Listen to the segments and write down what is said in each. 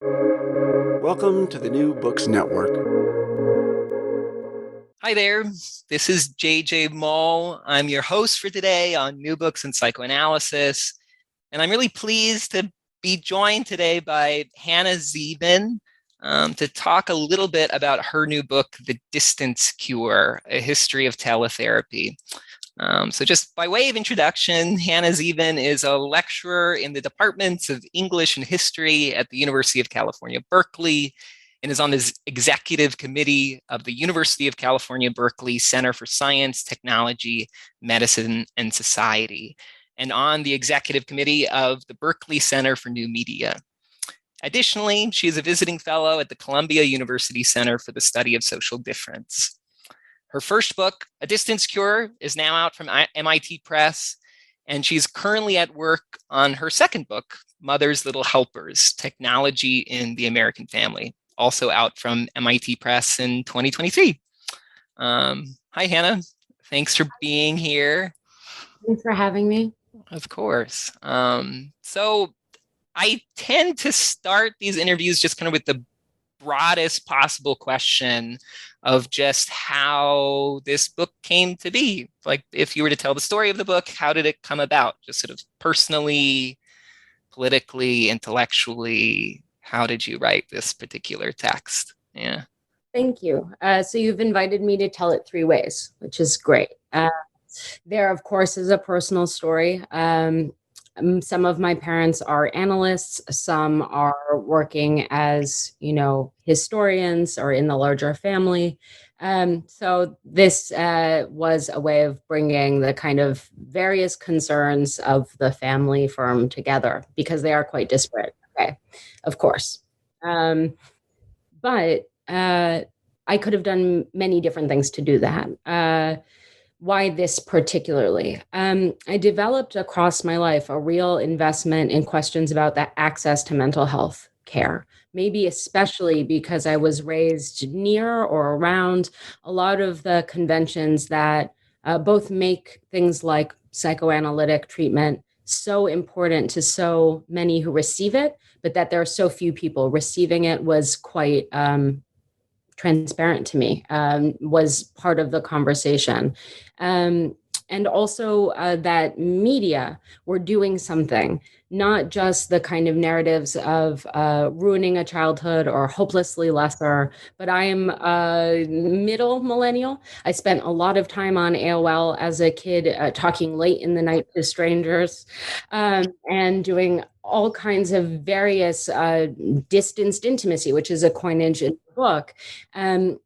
Welcome to the New Books Network. Hi there, this is jay.c.mull. I'm your host for today on New Books and Psychoanalysis, and I'm really pleased to be joined today by Hannah Zeavin to talk a little bit about her new book, The Distance Cure, A History of Teletherapy. So just by way of introduction, Hannah Zeavin is a lecturer in the departments of English and History at the University of California, Berkeley, and is on the executive committee of the University of California, Berkeley Center for Science, Technology, Medicine, and Society, and on the executive committee of the Berkeley Center for New Media. Additionally, she is a visiting fellow at the Columbia University Center for the Study of Social Difference. Her first book, A Distance Cure, is now out from MIT Press, and she's currently at work on her second book, Mother's Little Helpers, Technology in the American Family, also out from MIT Press in 2023. Hi, Hannah. Thanks for being here. Thanks for having me. Of course. So I tend to start these interviews just kind of with the broadest possible question of just how this book came to be. Like, if you were to tell the story of the book, how did it come about? Just sort of personally, politically, intellectually, how did you write this particular text? Yeah. Thank you. So you've invited me to tell it three ways, which is great. There, of course, is a personal story. Some of my parents are analysts. Some are working as, historians or in the larger family. So this was a way of bringing the kind of various concerns of the family firm together because they are quite disparate. Okay, of course. But I could have done many different things to do that. Why this particularly? I developed across my life a real investment in questions about the access to mental health care, maybe especially because I was raised near or around a lot of the conventions that both make things like psychoanalytic treatment so important to so many who receive it, but that there are so few people receiving it was quite transparent to me, was part of the conversation. And also that media were doing something, not just the kind of narratives of ruining a childhood or hopelessly lesser, but I am a middle millennial. I spent a lot of time on AOL as a kid, talking late in the night to strangers, and doing all kinds of various distanced intimacy, which is a coinage in the book. And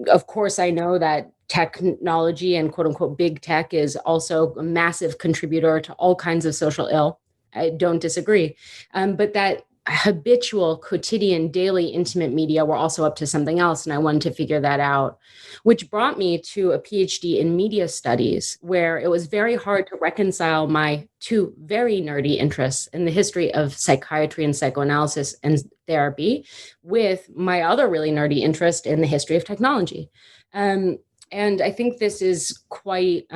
of course, I know that technology and quote unquote big tech is also a massive contributor to all kinds of social ill. I don't disagree. But that habitual, quotidian, daily, intimate media were also up to something else. And I wanted to figure that out, which brought me to a PhD in media studies, where it was very hard to reconcile my two very nerdy interests in the history of psychiatry and psychoanalysis and therapy with my other really nerdy interest in the history of technology. And I think this is quite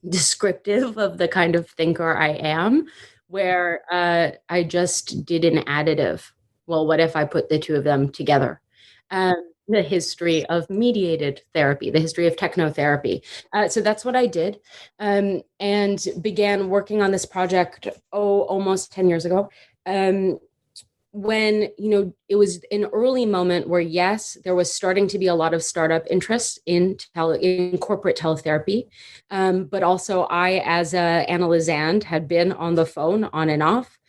descriptive of the kind of thinker I am, where I just did an additive. Well, what if I put the two of them together? The history of mediated therapy, the history of technotherapy. So that's what I did, and began working on this project, almost 10 years ago. When, it was an early moment where, yes, there was starting to be a lot of startup interest in corporate teletherapy. But also I, as a analysand, had been on the phone on and off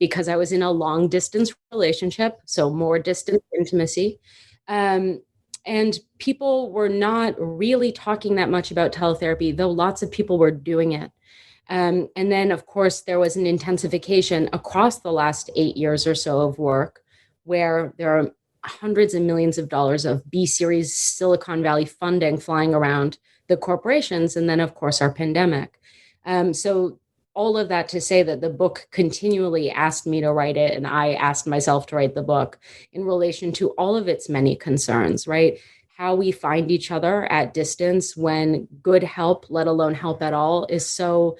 because I was in a long distance relationship, so more distant intimacy. And people were not really talking that much about teletherapy, though lots of people were doing it. And then, of course, there was an intensification across the last 8 years or so of work where there are hundreds of millions of dollars of B-series Silicon Valley funding flying around the corporations. And then, of course, our pandemic. So all of that to say that the book continually asked me to write it, and I asked myself to write the book in relation to all of its many concerns, right? How we find each other at distance when good help, let alone help at all, is so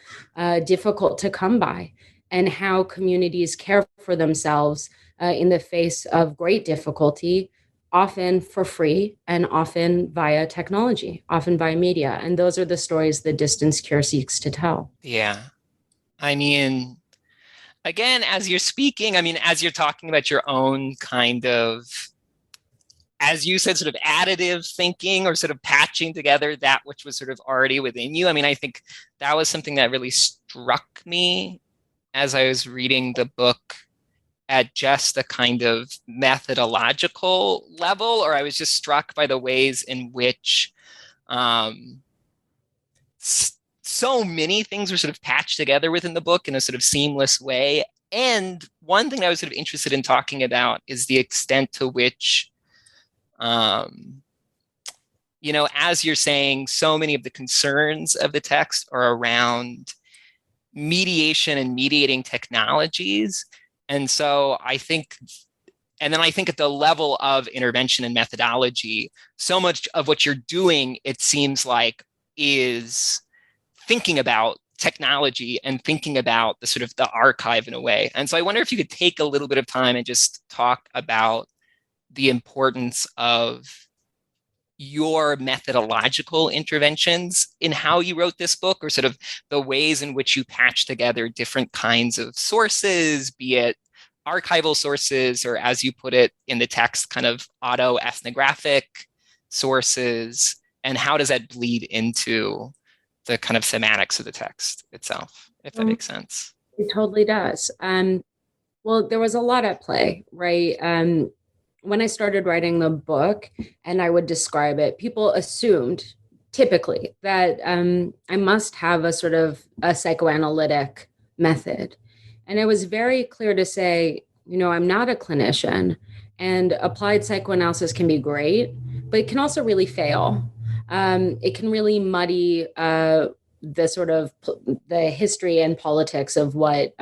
difficult to come by. and how communities care for themselves in the face of great difficulty, often for free and often via technology, often via media. And those are the stories that Distance Cure seeks to tell. Yeah. I mean, again, as you're speaking, I mean, as you're talking about your own kind of, as you said, sort of additive thinking or sort of patching together that which was sort of already within you. I mean, I think that was something that really struck me as I was reading the book at just a kind of methodological level, or I was just struck by the ways in which so many things were sort of patched together within the book in a sort of seamless way. And one thing I was sort of interested in talking about is the extent to which, as you're saying, so many of the concerns of the text are around mediation and mediating technologies. And so I think at the level of intervention and methodology, so much of what you're doing, it seems like, is thinking about technology and thinking about the sort of the archive in a way. And so I wonder if you could take a little bit of time and just talk about the importance of your methodological interventions in how you wrote this book, or sort of the ways in which you patch together different kinds of sources, be it archival sources, or as you put it in the text, kind of autoethnographic sources, and how does that bleed into the kind of thematics of the text itself, if that makes sense. It totally does. Well, there was a lot at play, right? When I started writing the book and I would describe it, people assumed typically that I must have a sort of a psychoanalytic method. And it was very clear to say, I'm not a clinician, and applied psychoanalysis can be great, but it can also really fail. It can really muddy the sort of the history and politics of what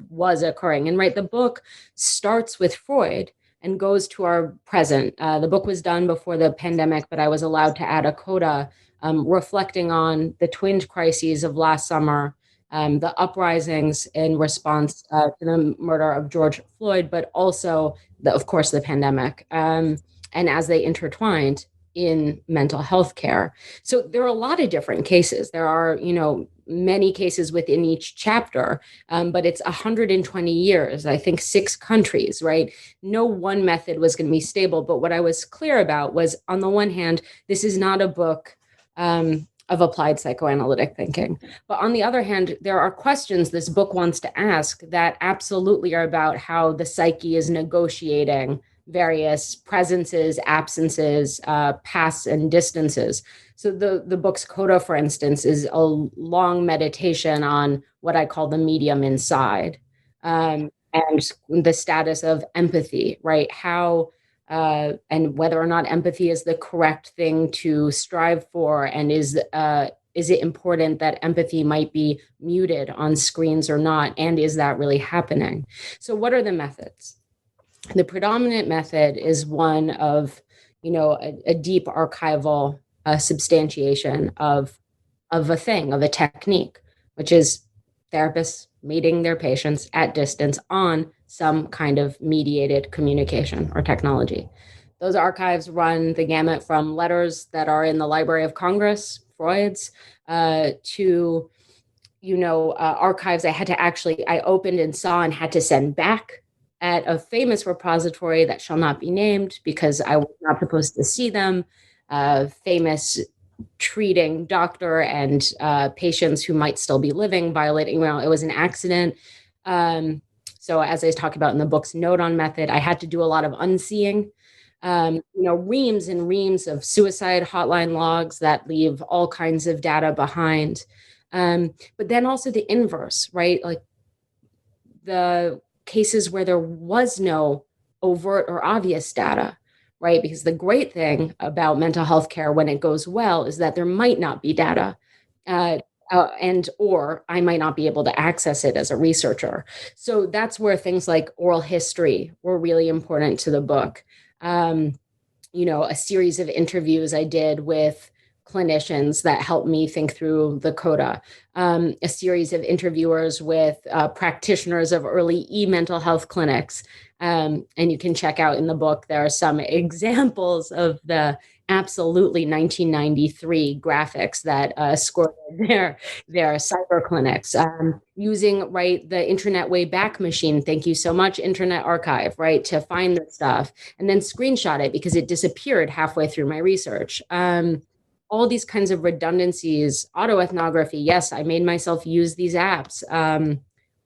was occurring. And right, the book starts with Freud and goes to our present. The book was done before the pandemic, but I was allowed to add a coda reflecting on the twin crises of last summer, the uprisings in response to the murder of George Floyd, but also, of course, the pandemic, and as they intertwined in mental health care. So there are a lot of different cases. There are, many cases within each chapter, but it's 120 years, I think 6 countries, right? No one method was going to be stable. But what I was clear about was, on the one hand, this is not a book of applied psychoanalytic thinking. But on the other hand, there are questions this book wants to ask that absolutely are about how the psyche is negotiating various presences, absences, pasts, and distances. So the book's coda, for instance, is a long meditation on what I call the medium inside, and the status of empathy, right? How and whether or not empathy is the correct thing to strive for, and is it important that empathy might be muted on screens or not, and is that really happening? So what are the methods? The predominant method is one of, a deep archival substantiation of a technique, which is therapists meeting their patients at distance on some kind of mediated communication or technology. Those archives run the gamut from letters that are in the Library of Congress, Freud's, to, archives I opened and saw and had to send back at a famous repository that shall not be named because I was not supposed to see them, famous treating doctor and patients who might still be living, violating, it was an accident. So as I talk about in the book's note on method, I had to do a lot of unseeing, reams and reams of suicide hotline logs that leave all kinds of data behind. But then also the inverse, right? Like the cases where there was no overt or obvious data, right? Because the great thing about mental health care when it goes well is that there might not be data, or I might not be able to access it as a researcher. So that's where things like oral history were really important to the book. A series of interviews I did with clinicians that helped me think through the coda, a series of interviewers with practitioners of early mental health clinics. And you can check out in the book, there are some examples of the absolutely 1993 graphics that scored their cyber clinics, using the internet way back machine. Thank you so much, Internet Archive, to find the stuff and then screenshot it because it disappeared halfway through my research. All these kinds of redundancies, autoethnography. Yes, I made myself use these apps,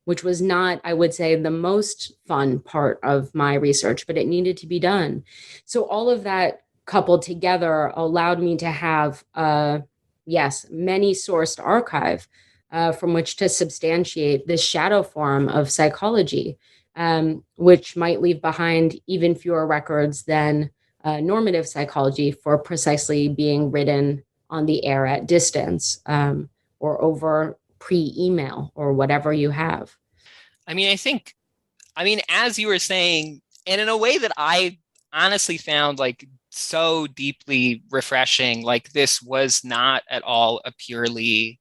which was not, I would say, the most fun part of my research, but it needed to be done. So all of that coupled together allowed me to have, many sourced archive from which to substantiate this shadow form of psychology, which might leave behind even fewer records than normative psychology for precisely being written on the air at distance, or over pre-email or whatever you have. As you were saying, and in a way that I honestly found so deeply refreshing, this was not at all a purely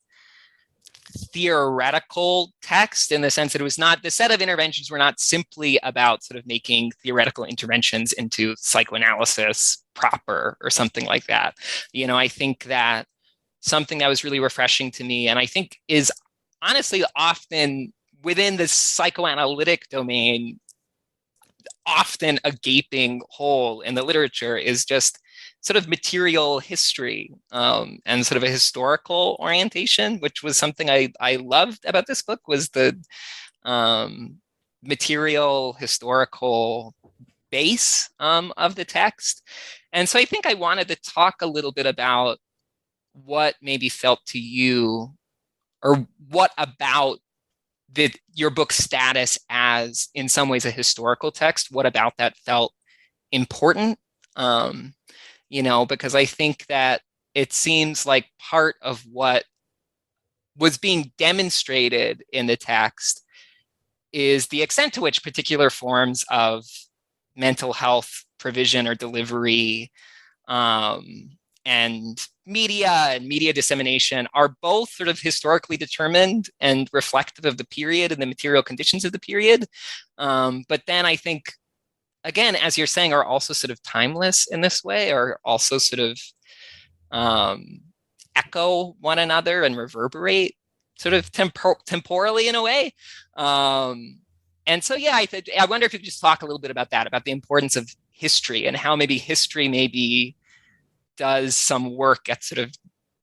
theoretical text, in the sense that it was not, the set of interventions were not simply about sort of making theoretical interventions into psychoanalysis proper or something like that. I think that something that was really refreshing to me, and I think is honestly often within the psychoanalytic domain, often a gaping hole in the literature, is just sort of material history, and sort of a historical orientation, which was something I loved about this book, was the material historical base of the text. And so I think I wanted to talk a little bit about what maybe felt to you, or what about your book's status as, in some ways, a historical text, what about that felt important? Because I think that it seems like part of what was being demonstrated in the text is the extent to which particular forms of mental health provision or delivery, and media dissemination are both sort of historically determined and reflective of the period and the material conditions of the period. But then I think, again, as you're saying, are also sort of timeless in this way, or also sort of echo one another and reverberate sort of temporally in a way. And so, I wonder if you could just talk a little bit about that, about the importance of history, and how maybe history does some work at sort of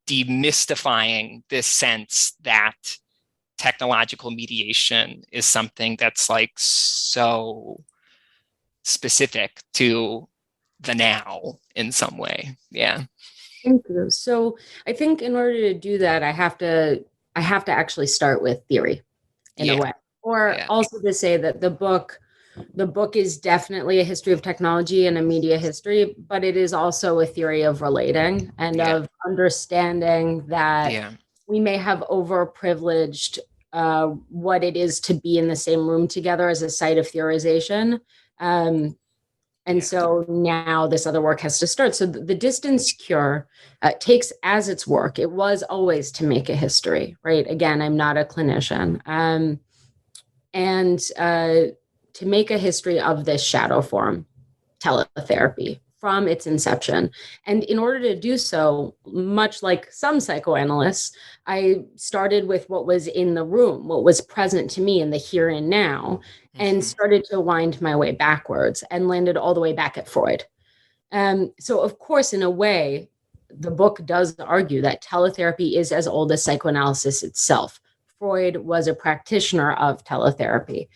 demystifying this sense that technological mediation is something that's so specific to the now in some way. Yeah. Thank you. So I think in order to do that, I have to actually start with theory in a way, or also to say that the book is definitely a history of technology and a media history, but it is also a theory of relating and of understanding that we may have overprivileged what it is to be in the same room together as a site of theorization. So now this other work has to start. So the distance cure takes as its work, it was always to make a history, right? Again, I'm not a clinician. To make a history of this shadow form, teletherapy, from its inception. And in order to do so, much like some psychoanalysts, I started with what was in the room, what was present to me in the here and now, and started to wind my way backwards and landed all the way back at Freud. So, of course, in a way, the book does argue that teletherapy is as old as psychoanalysis itself. Freud was a practitioner of teletherapy.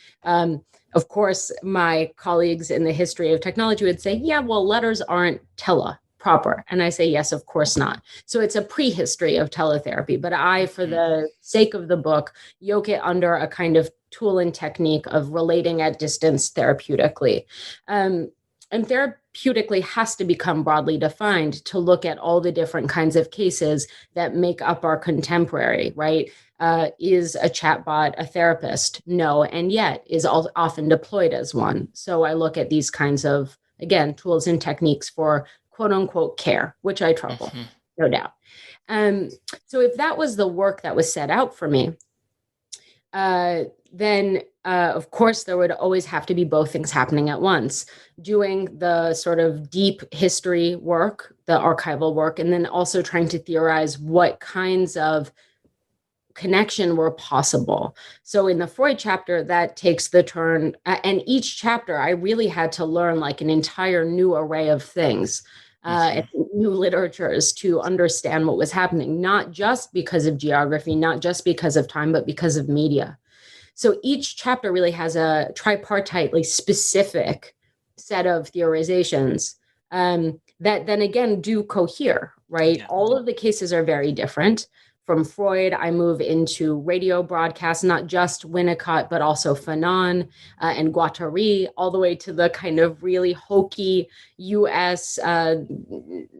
Of course, my colleagues in the history of technology would say, letters aren't tele proper. And I say, yes, of course not. So it's a prehistory of teletherapy. But I, for the sake of the book, yoke it under a kind of tool and technique of relating at distance therapeutically. And therapeutically has to become broadly defined to look at all the different kinds of cases that make up our contemporary, right? Is a chatbot a therapist? No, and yet is often deployed as one. So I look at these kinds of, again, tools and techniques for quote unquote care, which I trouble. no doubt. So if that was the work that was set out for me, then of course there would always have to be both things happening at once, doing the sort of deep history work, the archival work, and then also trying to theorize what kinds of connection were possible. So in the Freud chapter, that takes the turn, and each chapter I really had to learn like an entire new array of things, new literatures to understand what was happening, not just because of geography, not just because of time, but because of media. So each chapter really has a tripartitely specific set of theorizations that then again do cohere, right? Yeah. All of the cases are very different. From Freud, I move into radio broadcasts, not just Winnicott, but also Fanon and Guattari, all the way to the kind of really hokey US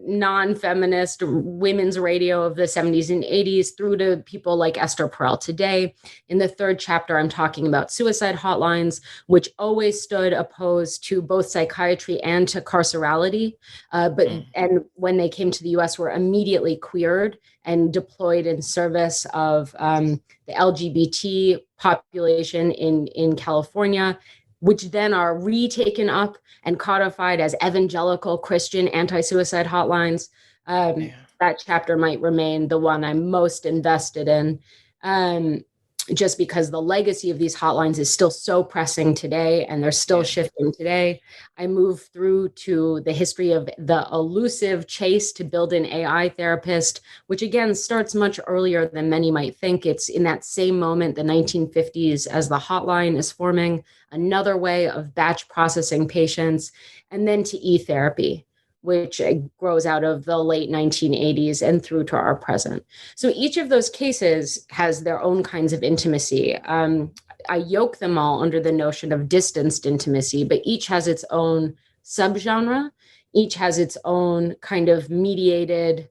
non-feminist women's radio of the 70s and 80s, through to people like Esther Perel today. In the third chapter, I'm talking about suicide hotlines, which always stood opposed to both psychiatry and to carcerality. And when they came to the US, were immediately queered and deployed in service of the LGBT population in California, which then are retaken up and codified as evangelical Christian anti-suicide hotlines. That chapter might remain the one I'm most invested in, just because the legacy of these hotlines is still so pressing today, and they're still shifting today. I move through to the history of the elusive chase to build an AI therapist, which again starts much earlier than many might think. It's in that same moment, the 1950s, as the hotline is forming, another way of batch processing patients, and then to e-therapy, which grows out of the late 1980s and through to our present. So each of those cases has their own kinds of intimacy. I yoke them all under the notion of distanced intimacy, but each has its own subgenre. Each has its own kind of mediated,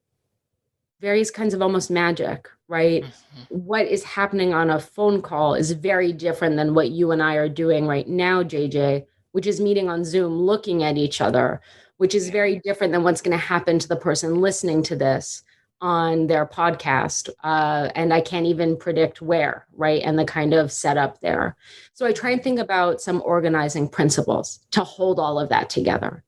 various kinds of almost magic, right? What is happening on a phone call is very different than what you and I are doing right now, JJ, which is meeting on Zoom, looking at each other, which is very different than what's going to happen to the person listening to this on their podcast. And I can't even predict where, right? And the kind of setup there. So I try and think about some organizing principles to hold all of that together.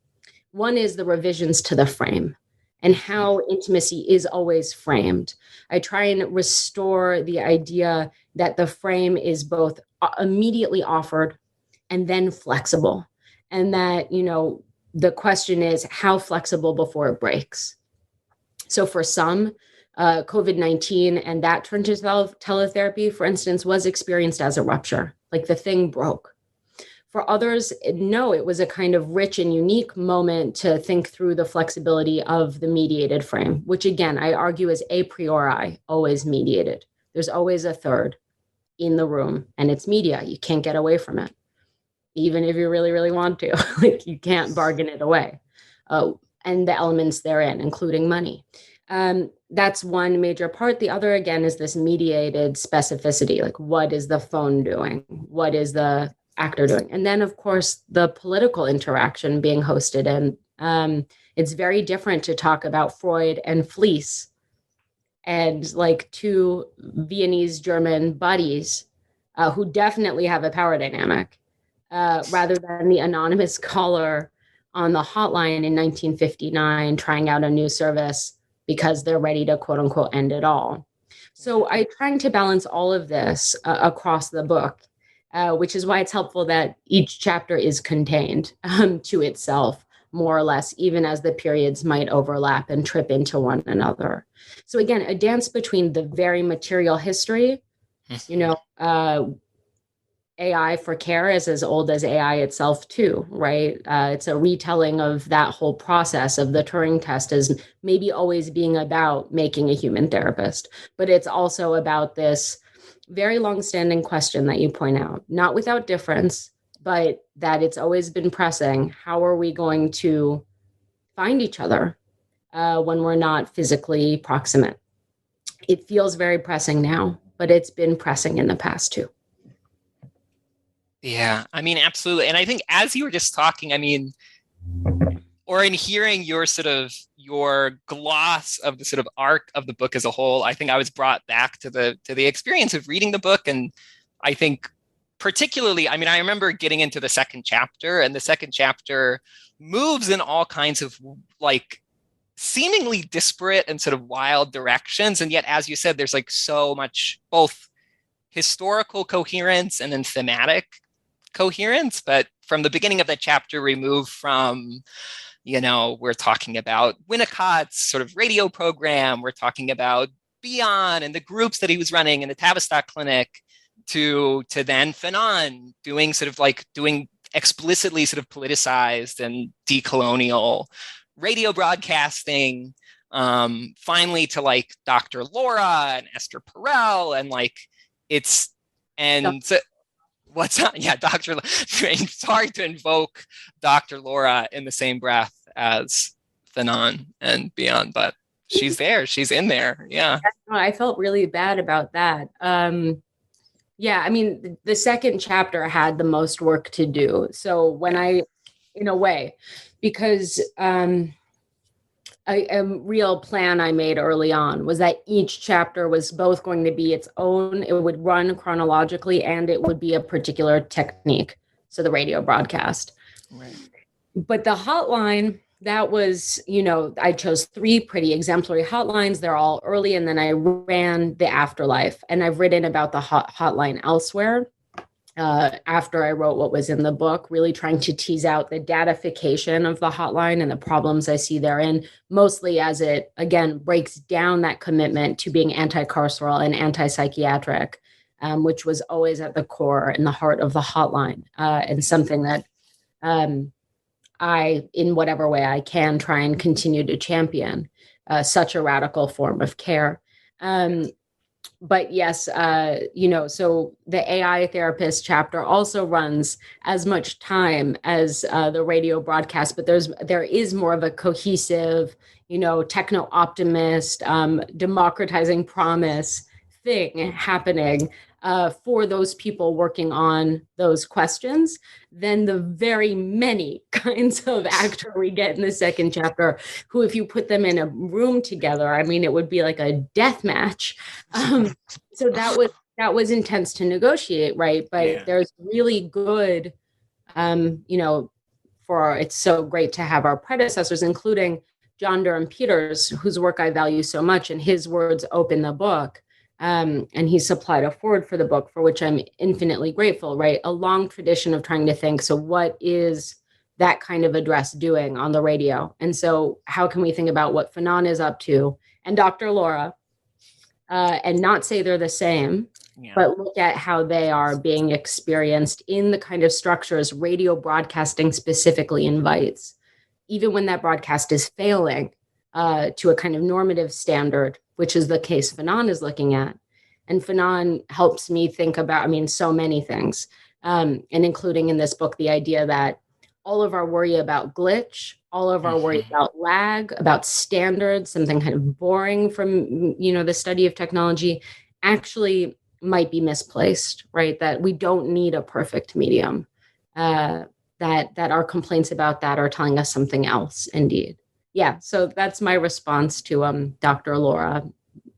One is the revisions to the frame and how intimacy is always framed. I try and restore the idea that the frame is both immediately offered and then flexible. And that, the question is how flexible before it breaks. So for some, COVID-19 and that turn to teletherapy, for instance, was experienced as a rupture, like the thing broke. For others, no, it was a kind of rich and unique moment to think through the flexibility of the mediated frame, which again, I argue is a priori always mediated. There's always a third in the room, and it's media. You can't get away from it, even if you really, really want to. Like, you can't bargain it away. And the elements therein, including money. That's one major part. The other, again, is this mediated specificity. Like, what is the phone doing? What is the actor doing? And then, of course, the political interaction being hosted. And it's very different to talk about Freud and Fleece and like two Viennese German buddies who definitely have a power dynamic, rather than the anonymous caller on the hotline in 1959 trying out a new service because they're ready to quote unquote end it all. So I'm trying to balance all of this across the book, which is why it's helpful that each chapter is contained to itself, more or less, even as the periods might overlap and trip into one another. So again, a dance between the very material history, AI for care is as old as AI itself too, right? It's a retelling of that whole process of the Turing test as maybe always being about making a human therapist, but it's also about this very long-standing question that you point out, not without difference, but that it's always been pressing. How are we going to find each other when we're not physically proximate? It feels very pressing now, but it's been pressing in the past too. Yeah, I mean, absolutely. And I think as you were just talking, I mean, or in hearing your sort of your gloss of the sort of arc of the book as a whole, I think I was brought back to the experience of reading the book. And I think particularly, I mean, I remember getting into the second chapter, and the second chapter moves in all kinds of like seemingly disparate and sort of wild directions. And yet, as you said, there's like so much both historical coherence and then thematic coherence. But from the beginning of that chapter, we move from, we're talking about Winnicott's sort of radio program. We're talking about Beyond and the groups that he was running in the Tavistock Clinic to then Fanon doing explicitly sort of politicized and decolonial radio broadcasting, finally to like Dr. Laura and Esther Perel, and like it's and so, what's up? Yeah, Dr. It's hard to invoke Dr. Laura in the same breath as Fanon and Beyond, but she's there, she's in there. Yeah, I felt really bad about that. Yeah, I mean, the second chapter had the most work to do. So when in a way, because a real plan I made early on was that each chapter was both going to be its own, it would run chronologically, and it would be a particular technique. So the radio broadcast. Right. But the hotline, that was, I chose 3 pretty exemplary hotlines. They're all early. And then I ran the afterlife. And I've written about the hotline elsewhere after I wrote what was in the book, really trying to tease out the datification of the hotline and the problems I see therein, mostly as it, again, breaks down that commitment to being anti-carceral and anti-psychiatric, which was always at the core and the heart of the hotline, and something that I, in whatever way I can, try and continue to champion such a radical form of care. But yes, so the AI therapist chapter also runs as much time as the radio broadcast, but there is more of a cohesive, techno optimist, democratizing promise thing happening for those people working on those questions than the very many kinds of actor we get in the second chapter, who, if you put them in a room together, I mean, it would be like a death match. So that was intense to negotiate, right? But there's really good, it's so great to have our predecessors, including John Durham Peters, whose work I value so much, and his words open the book. And he supplied a forward for the book, for which I'm infinitely grateful, right? A long tradition of trying to think, so what is that kind of address doing on the radio? And so how can we think about what Fanon is up to and Dr. Laura, and not say they're the same, but look at how they are being experienced in the kind of structures radio broadcasting specifically invites, even when that broadcast is failing to a kind of normative standard, which is the case Fanon is looking at. And Fanon helps me think about, so many things, and including in this book, the idea that all of our worry about glitch, all of our worry about lag, about standards, something kind of boring from, the study of technology, actually might be misplaced, right? That we don't need a perfect medium, that our complaints about that are telling us something else, indeed. Yeah, so that's my response to Dr. Laura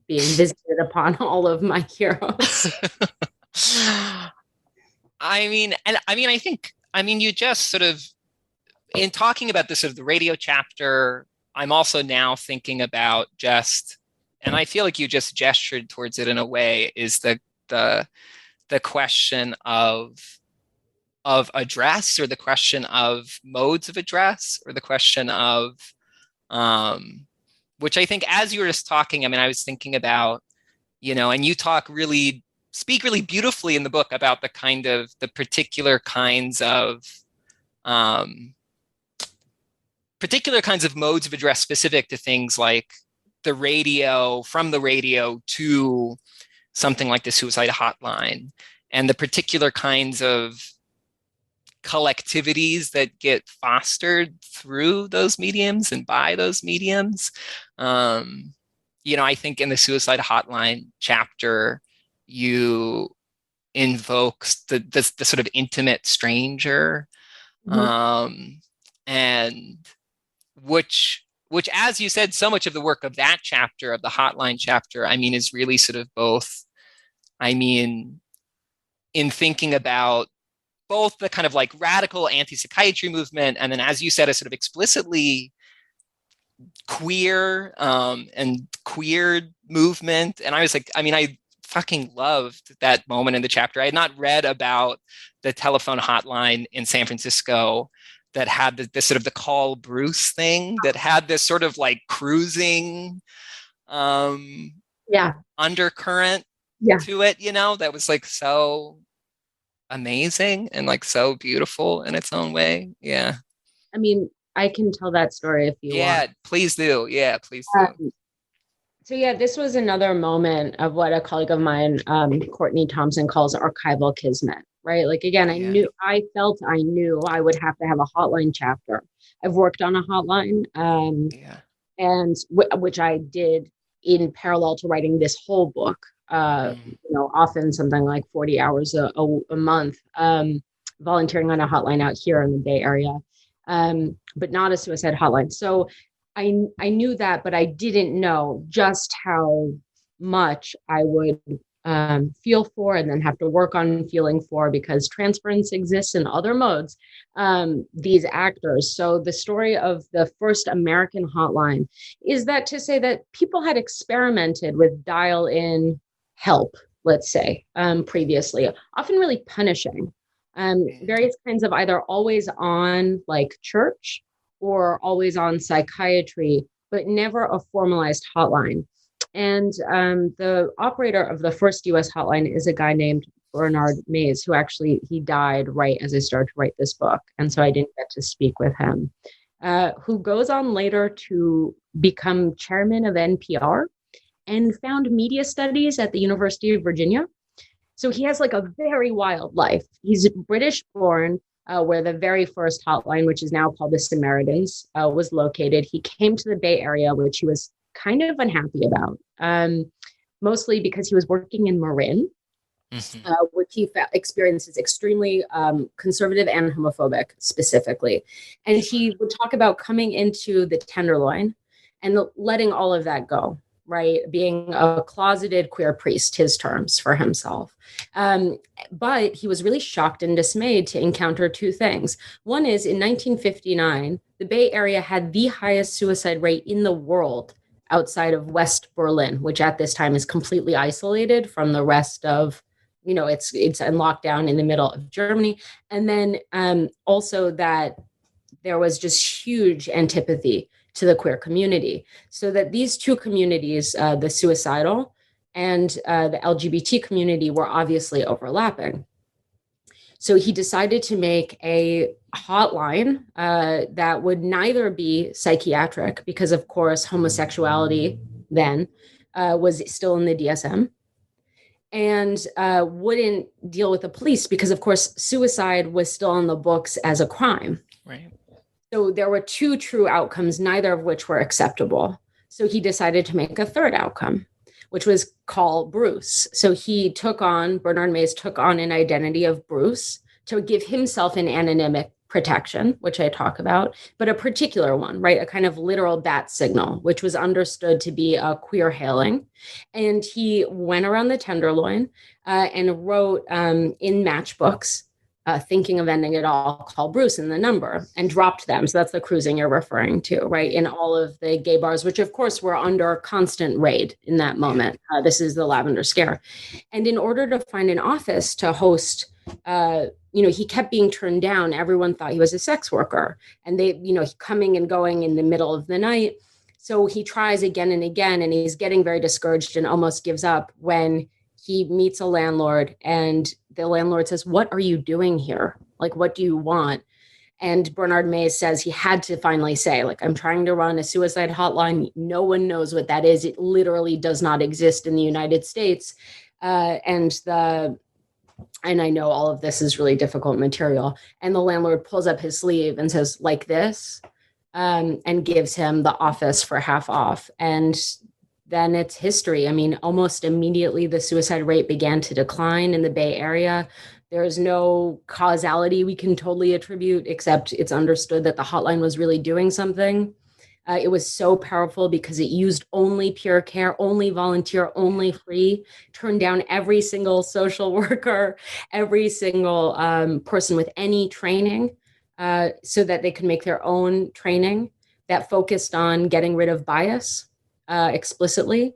being visited upon all of my heroes. I think you just sort of, in talking about this sort of the radio chapter, I'm also now thinking about and I feel like you just gestured towards it in a way, is the question of address, or the question of modes of address, or the question of which I think, as you were just talking, I was thinking about, and you speak really beautifully in the book about the particular kinds of modes of address specific to things like the radio, from the radio to something like the suicide hotline, and the particular kinds of collectivities that get fostered through those mediums and by those mediums. I think in the suicide hotline chapter, you invoke the sort of intimate stranger, and which, as you said, so much of the work of that chapter, of the hotline chapter, I mean, is really sort of both, I mean, in thinking about both the kind of like radical anti-psychiatry movement, and then, as you said, a sort of explicitly queer and queered movement. And I was like, I mean, I fucking loved that moment in the chapter. I had not read about the telephone hotline in San Francisco that had this sort of the call Bruce thing, that had this sort of like cruising undercurrent to it, you know, that was like so amazing and like so beautiful in its own way. Yeah. I mean, I can tell that story if you want. Yeah, please do. Yeah, please do. So yeah, this was another moment of what a colleague of mine, Courtney Thompson, calls archival kismet, right? Like, again, I felt I knew I would have to have a hotline chapter. I've worked on a hotline, and which I did in parallel to writing this whole book, you know, often something like 40 hours a month, volunteering on a hotline out here in the Bay Area, but not a suicide hotline. So I knew that, but I didn't know just how much I would feel for and then have to work on feeling for, because transference exists in other modes, these actors. So the story of the first American hotline is that to say that people had experimented with dial-in help, let's say, previously, often really punishing, various kinds of either always on like church or always on psychiatry, but never a formalized hotline. And the operator of the first US hotline is a guy named Bernard Mays, who actually, he died right as I started to write this book. And so I didn't get to speak with him, who goes on later to become chairman of NPR and found media studies at the University of Virginia. So he has like a very wild life. He's British born, where the very first hotline, which is now called the Samaritans, was located. He came to the Bay Area, which he was kind of unhappy about, mostly because he was working in Marin, which he experienced as extremely conservative and homophobic specifically. And he would talk about coming into the Tenderloin and letting all of that go, right? Being a closeted queer priest, his terms for himself. But he was really shocked and dismayed to encounter two things. One is, in 1959, the Bay Area had the highest suicide rate in the world outside of West Berlin, which at this time is completely isolated from the rest of, you know, it's in lockdown in the middle of Germany. And then also that there was just huge antipathy to the queer community. So that these two communities, the suicidal and the LGBT community, were obviously overlapping. So he decided to make a hotline that would neither be psychiatric, because of course homosexuality then was still in the DSM, and wouldn't deal with the police, because of course suicide was still on the books as a crime. Right. So there were two true outcomes, neither of which were acceptable. So he decided to make a third outcome, which was call Bruce. So Bernard Mays took on an identity of Bruce to give himself an anonymic protection, which I talk about, but a particular one, right? A kind of literal bat signal, which was understood to be a queer hailing. And he went around the Tenderloin and wrote in matchbooks, thinking of ending it all, call Bruce in the number, and dropped them. So that's the cruising you're referring to, right? In all of the gay bars, which of course were under constant raid in that moment. This is the Lavender Scare. And in order to find an office to host, he kept being turned down. Everyone thought he was a sex worker, and they, coming and going in the middle of the night. So he tries again and again, and he's getting very discouraged and almost gives up when he meets a landlord, and the landlord says, "What are you doing here? Like, what do you want?" And Bernard Mays says he had to finally say, like, "I'm trying to run a suicide hotline. No one knows what that is. It literally does not exist in the United States." And I know all of this is really difficult material. And the landlord pulls up his sleeve and says, "Like this," and gives him the office for half off. And then it's history. I mean, almost immediately the suicide rate began to decline in the Bay Area. There's no causality we can totally attribute, except it's understood that the hotline was really doing something. It was so powerful because it used only peer care, only volunteer, only free, turned down every single social worker, every single person with any training, so that they could make their own training that focused on getting rid of bias explicitly.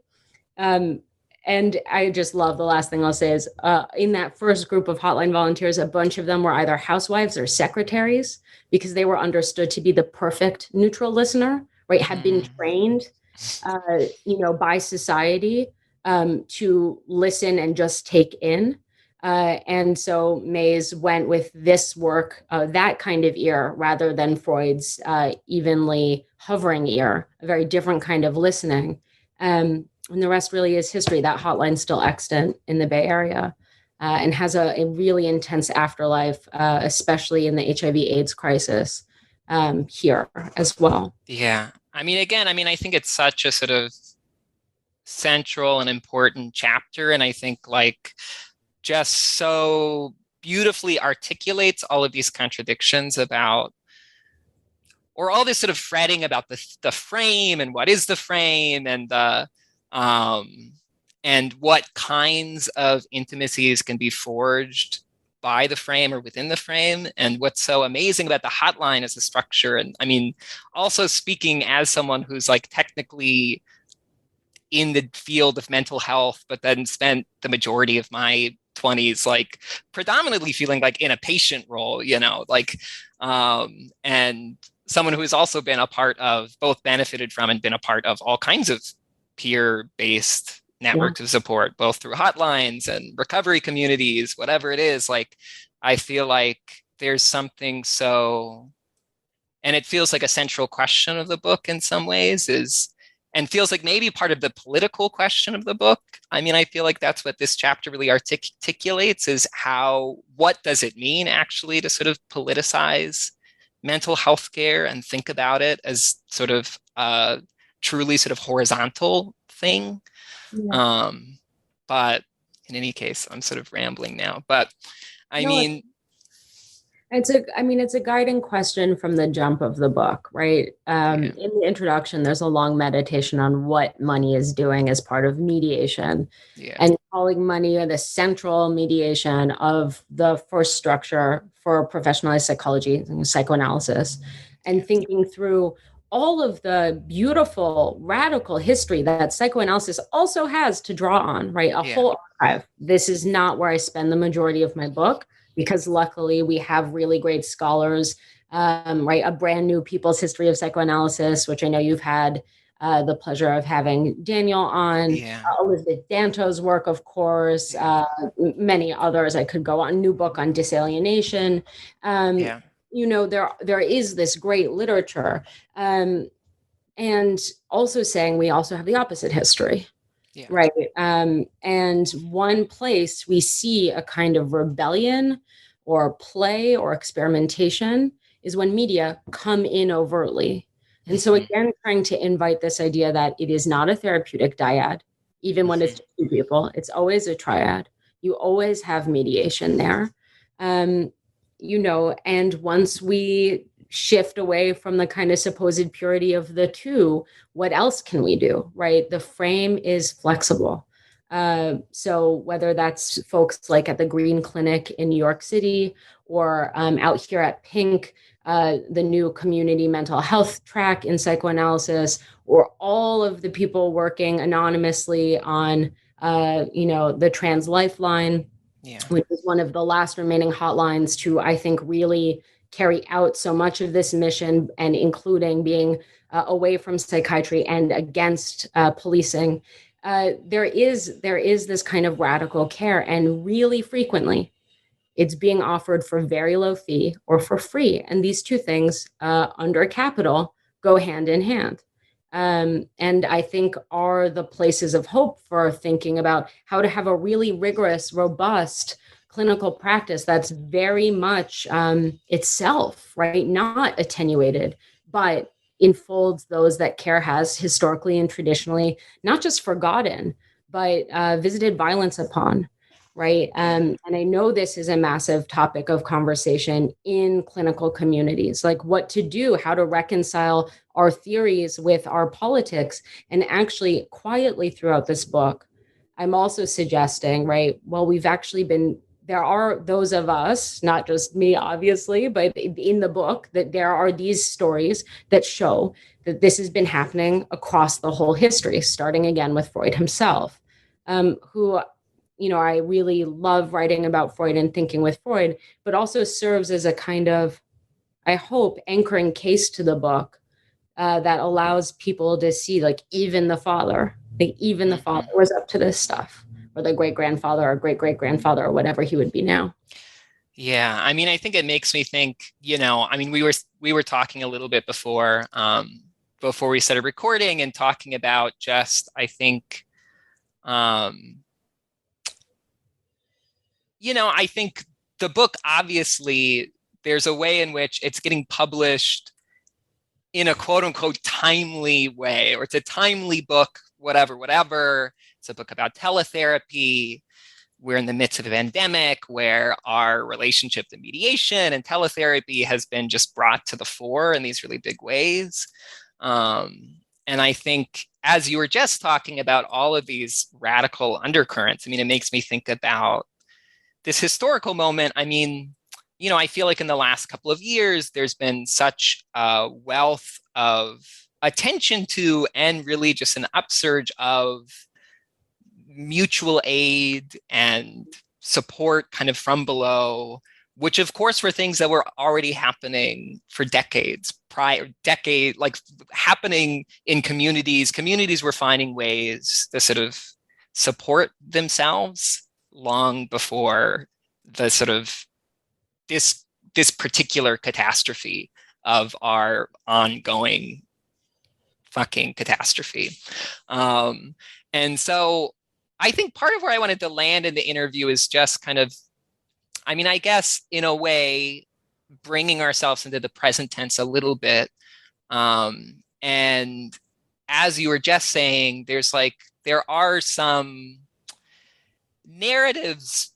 And I just love, the last thing I'll say is in that first group of hotline volunteers, a bunch of them were either housewives or secretaries because they were understood to be the perfect neutral listener, right? Had been trained, by society to listen and just take in. And so Mays went with this work, that kind of ear, rather than Freud's evenly hovering ear, a very different kind of listening. And the rest really is history. That hotline's still extant in the Bay Area and has a really intense afterlife, especially in the HIV/AIDS crisis here as well. Yeah. I mean, again, I think it's such a sort of central and important chapter. And I think like just so beautifully articulates all of these contradictions about, or all this sort of fretting about the frame and what is the frame and and what kinds of intimacies can be forged by the frame or within the frame. And what's so amazing about the hotline as a structure. And I mean, also speaking as someone who's like technically in the field of mental health, but then spent the majority of my 20s like predominantly feeling like in a patient role, and someone who has also been a part of, both benefited from and been a part of all kinds of peer-based networks of support, both through hotlines and recovery communities, whatever it is. Like, I feel like there's something so, and it feels like a central question of the book in some ways and feels like maybe part of the political question of the book. I mean, I feel like that's what this chapter really articulates is what does it mean actually to sort of politicize mental health care and think about it as sort of a truly sort of horizontal thing. Yeah. But in any case, I'm sort of rambling now, but it's a guiding question from the jump of the book, right? In the introduction, there's a long meditation on what money is doing as part of mediation, and calling money the central mediation of the first structure for professionalized psychology and psychoanalysis, and thinking through all of the beautiful, radical history that psychoanalysis also has to draw on, right? A whole archive. This is not where I spend the majority of my book, because luckily we have really great scholars, right? A brand new People's History of Psychoanalysis, which I know you've had the pleasure of having Daniel on, Elizabeth Danto's work, of course, many others. I could go on. New book on disalienation. There is this great literature, and also saying we also have the opposite history. Yeah. Right. And one place we see a kind of rebellion or play or experimentation is when media come in overtly. And so again, trying to invite this idea that it is not a therapeutic dyad, even when it's two people, it's always a triad. You always have mediation there. And once we shift away from the kind of supposed purity of the two, what else can we do, right? The frame is flexible. So whether that's folks like at the Green Clinic in New York City or out here at Pink, the new community mental health track in psychoanalysis, or all of the people working anonymously on, the Trans Lifeline, which is one of the last remaining hotlines to, I think, really carry out so much of this mission, and including being away from psychiatry and against policing. There is this kind of radical care, and really frequently it's being offered for very low fee or for free. And these two things under capital go hand in hand. And I think are the places of hope for thinking about how to have a really rigorous, robust clinical practice that's very much itself, right? Not attenuated, but enfolds those that care has historically and traditionally not just forgotten, but visited violence upon. right? And I know this is a massive topic of conversation in clinical communities, like what to do, how to reconcile our theories with our politics. And actually, quietly throughout this book, I'm also suggesting, right? Well, there are those of us, not just me, obviously, but in the book, that there are these stories that show that this has been happening across the whole history, starting again with Freud himself, who, I really love writing about Freud and thinking with Freud, but also serves as a kind of, I hope, anchoring case to the book that allows people to see, like, even the father was up to this stuff, or the great grandfather or great great grandfather or whatever he would be now. Yeah, I mean, I think it makes me think. I mean, we were talking a little bit before we started recording and talking about just, I think, I think the book, obviously, there's a way in which it's getting published in a quote unquote timely way, or it's a timely book, whatever. It's a book about teletherapy. We're in the midst of a pandemic where our relationship to mediation and teletherapy has been just brought to the fore in these really big ways. And I think, as you were just talking about all of these radical undercurrents, I mean, it makes me think about this historical moment. I mean, I feel like in the last couple of years, there's been such a wealth of attention to, and really just an upsurge of, mutual aid and support kind of from below, which of course were things that were already happening for decades, like happening in communities. Communities were finding ways to sort of support themselves long before the sort of this particular catastrophe of our ongoing fucking catastrophe. And so I think part of where I wanted to land in the interview is just kind of, I mean, I guess in a way, bringing ourselves into the present tense a little bit. And as you were just saying, there are some narratives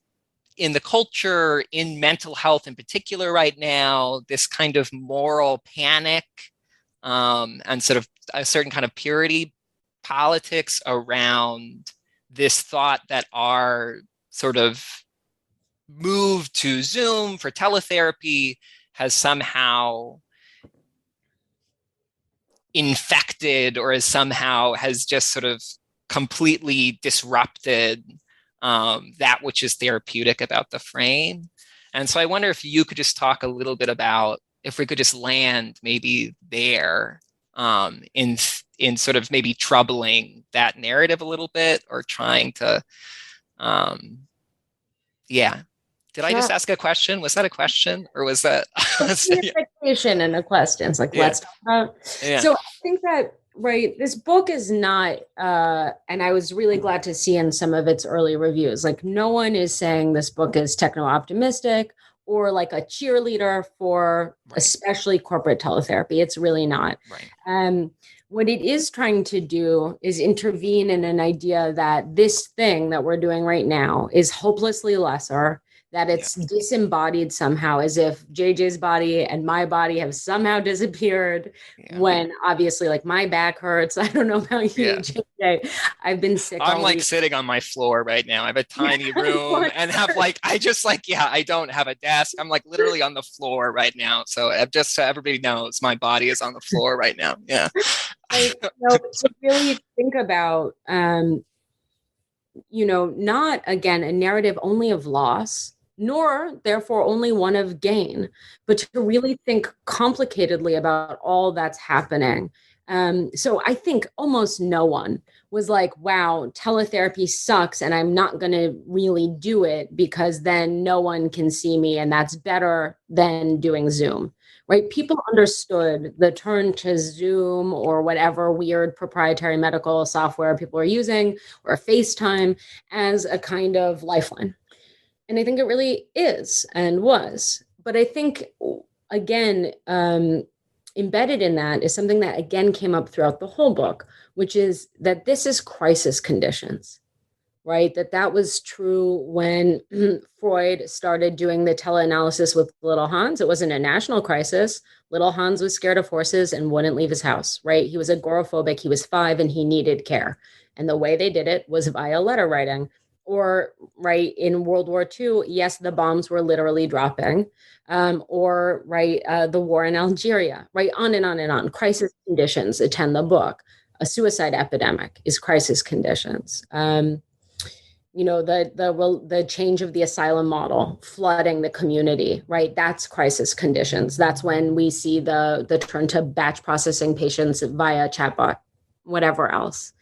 in the culture, in mental health in particular right now, this kind of moral panic, and sort of a certain kind of purity politics around this thought that our sort of move to Zoom for teletherapy has somehow infected, or has just sort of completely disrupted that which is therapeutic about the frame. And so I wonder if you could just talk a little bit about, if we could just land maybe there, in sort of maybe troubling that narrative a little bit, or trying to, yeah. Did I just ask a question? Was that a question, or was that an expectation and a question? It's like, let's talk about. Yeah. So I think that, right, this book is not, and I was really glad to see in some of its early reviews, like, no one is saying this book is techno-optimistic or like a cheerleader for especially corporate teletherapy. It's really not. Right. What it is trying to do is intervene in an idea that this thing that we're doing right now is hopelessly lesser, that it's disembodied somehow, as if JJ's body and my body have somehow disappeared, when obviously, like, my back hurts. I don't know about you, JJ. I've been sick. I'm like sitting on my floor right now. I have a tiny room and have I don't have a desk. I'm like literally on the floor right now. So just so everybody knows, my body is on the floor right now. Yeah. To really think about, not, again, a narrative only of loss, nor therefore only one of gain, but to really think complicatedly about all that's happening. So I think almost no one was like, wow, teletherapy sucks and I'm not going to really do it because then no one can see me and that's better than doing Zoom. Right? People understood the turn to Zoom or whatever weird proprietary medical software people are using, or FaceTime, as a kind of lifeline. And I think it really is and was. But I think, again, embedded in that is something that, again, came up throughout the whole book, which is that this is crisis conditions, right? That was true when Freud started doing the teleanalysis with little Hans. It wasn't a national crisis. Little Hans was scared of horses and wouldn't leave his house, right? He was agoraphobic. He was 5 and he needed care. And the way they did it was via letter writing. Or, right, in World War II, yes, the bombs were literally dropping. Or, right, the war in Algeria, right, on and on and on. Crisis conditions attend the book. A suicide epidemic is crisis conditions. The change of the asylum model, flooding the community, right? That's crisis conditions. That's when we see the turn to batch processing patients via chatbot, whatever else.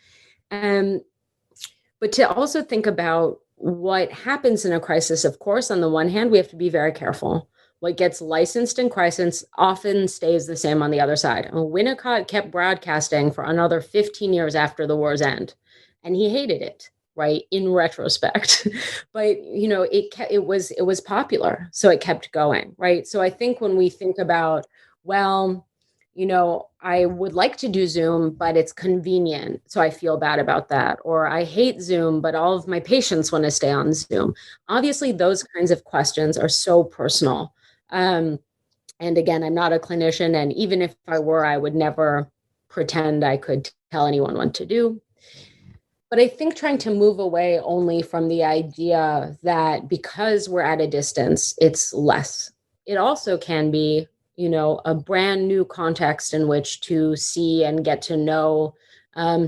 But to also think about what happens in a crisis, of course, on the one hand, we have to be very careful. What gets licensed in crisis often stays the same on the other side. Winnicott kept broadcasting for another 15 years after the war's end, and he hated it, right, in retrospect. But it was popular, so it kept going, right? So I think when we think about, well, I would like to do Zoom, but it's convenient, so I feel bad about that. Or I hate Zoom, but all of my patients want to stay on Zoom. Obviously, those kinds of questions are so personal. And again, I'm not a clinician, and even if I were, I would never pretend I could tell anyone what to do. But I think trying to move away only from the idea that because we're at a distance, it's less. It also can be, a brand new context in which to see and get to know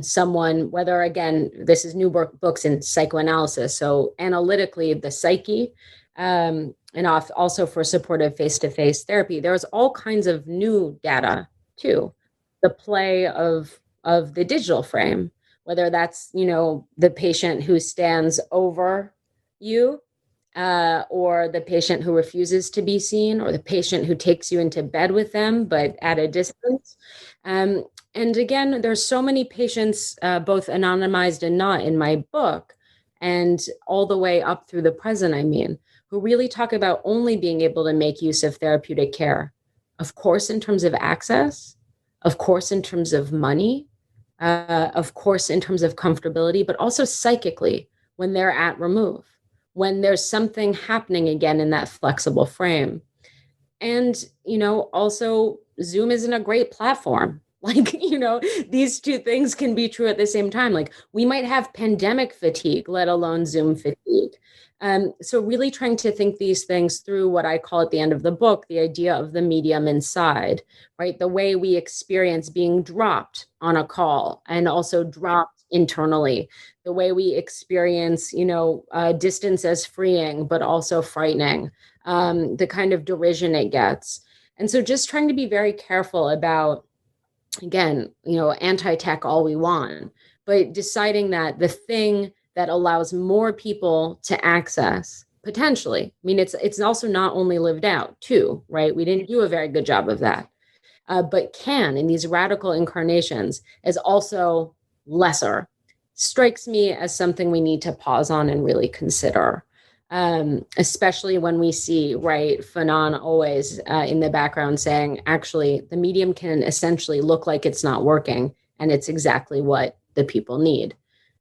someone, whether, again, this is new books in psychoanalysis. So analytically, the psyche, and also for supportive face-to-face therapy, there's all kinds of new data too. The play of the digital frame, whether that's, the patient who stands over you, or the patient who refuses to be seen, or the patient who takes you into bed with them, but at a distance. And again, there's so many patients, both anonymized and not, in my book, and all the way up through the present, who really talk about only being able to make use of therapeutic care. Of course, in terms of access, of course, in terms of money, of course, in terms of comfortability, but also psychically when they're at remove, when there's something happening again in that flexible frame. And, also Zoom isn't a great platform. Like, these two things can be true at the same time. Like, we might have pandemic fatigue, let alone Zoom fatigue. So really trying to think these things through, what I call at the end of the book, the idea of the medium inside, right? The way we experience being dropped on a call and also dropped internally, the way we experience, distance as freeing, but also frightening, the kind of derision it gets. And so just trying to be very careful about, again, anti-tech all we want, but deciding that the thing that allows more people to access, potentially, it's also not only lived out too, right? We didn't do a very good job of that, but can, in these radical incarnations, is also lesser, strikes me as something we need to pause on and really consider. Especially when we see, right, Fanon always in the background saying, actually, the medium can essentially look like it's not working, and it's exactly what the people need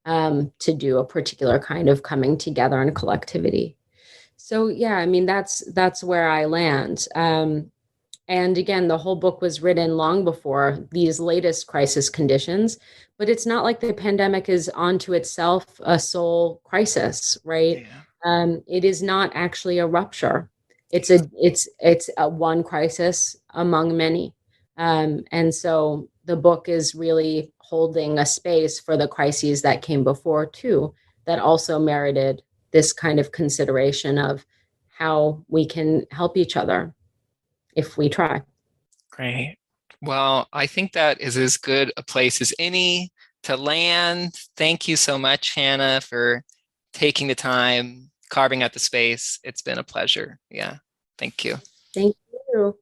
to do a particular kind of coming together and collectivity. So yeah, that's where I land. And again, the whole book was written long before these latest crisis conditions, but it's not like the pandemic is onto itself a sole crisis, right? Yeah. It is not actually a rupture. It's a one crisis among many. And so the book is really holding a space for the crises that came before too, that also merited this kind of consideration of how we can help each other if we try. Great. Well, I think that is as good a place as any to land. Thank you so much, Hannah, for taking the time, carving out the space. It's been a pleasure. Yeah. Thank you. Thank you.